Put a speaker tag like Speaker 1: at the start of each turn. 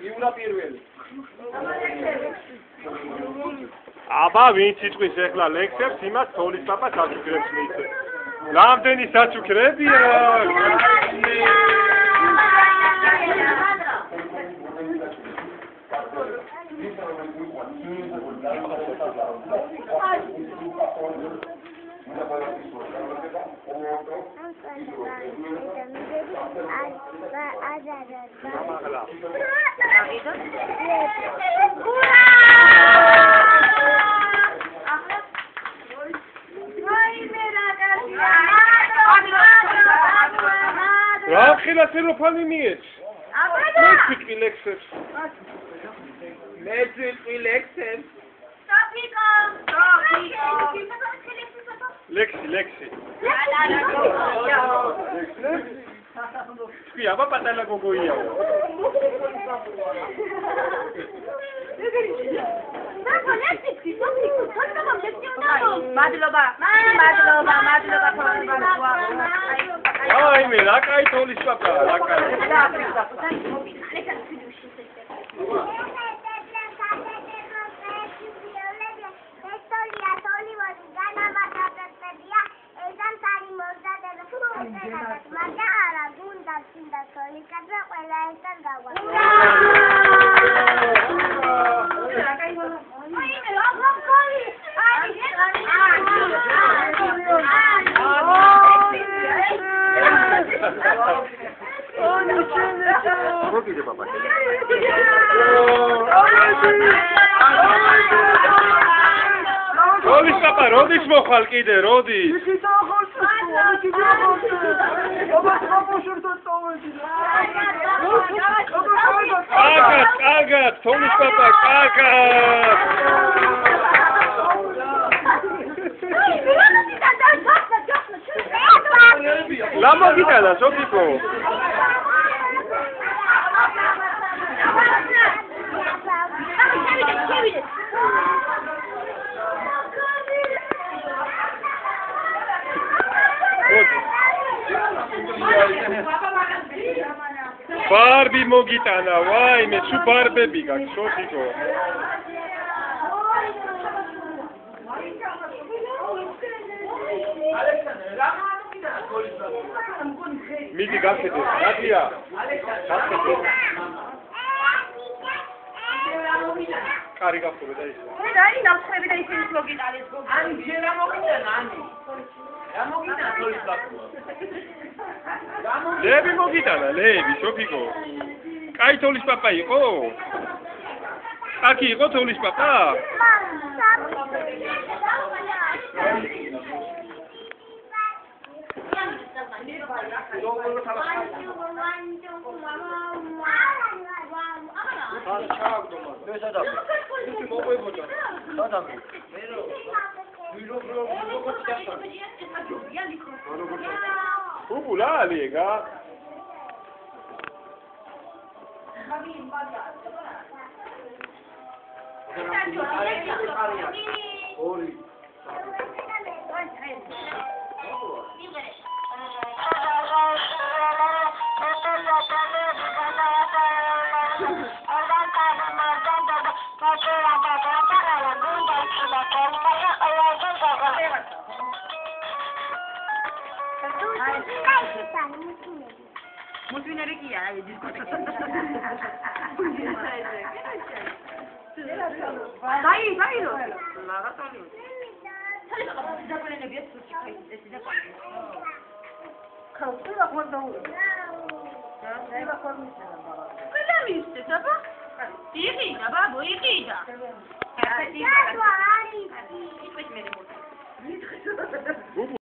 Speaker 1: იუნა პირველი.
Speaker 2: აბა ვინც იტყვის ეხლა ლექსებს იმას თოლის პაპა საჩუქრებს მიიწევს. რამდენი საჩუქრებია? რა ხილა ტელეფონი მიეც? მე ვიტყვი ლექსებს.
Speaker 1: მე ვიტყვი ლექსებს.
Speaker 3: Topiko.
Speaker 2: ლექსი. თქვი აბა პატარა გოგოია. აი მე რა კაი თოლის პაპა, რა კაი. როდის პაპა, როდის მოხვალ კიდე, როდის? კარგად, თოლის პაპა, კარგად. რა მოგიტანა, სოფიკო? ბარბი მოგიტანა, ვაიმე, თუ ბარბები გაქვს, სოფიკო. მიდი გახედე, რადია? გახედე. კარი გახურე და ისე.
Speaker 3: დაი ნამსხები და ისინი მოგიტანეს გოგო.ანი
Speaker 1: ჯერ რა მოგიტანა,ანი? რა მოგიტანა თოლის პაპა?
Speaker 2: ლები მოგიტანა, ლები, სოფიკო. კაი თოლის პაპა იყო? აკი იყო თოლის პაპა? ბუბულა ალიეგა. ორი.
Speaker 3: Mulțumire chi ai discoteca. Dai, lo. La ratoli. Sai cosa si da quelle nebbie su ci si da qua. Cosa quando Quella miste, sapa? Iqida, babo, iqida.
Speaker 2: ბუბუ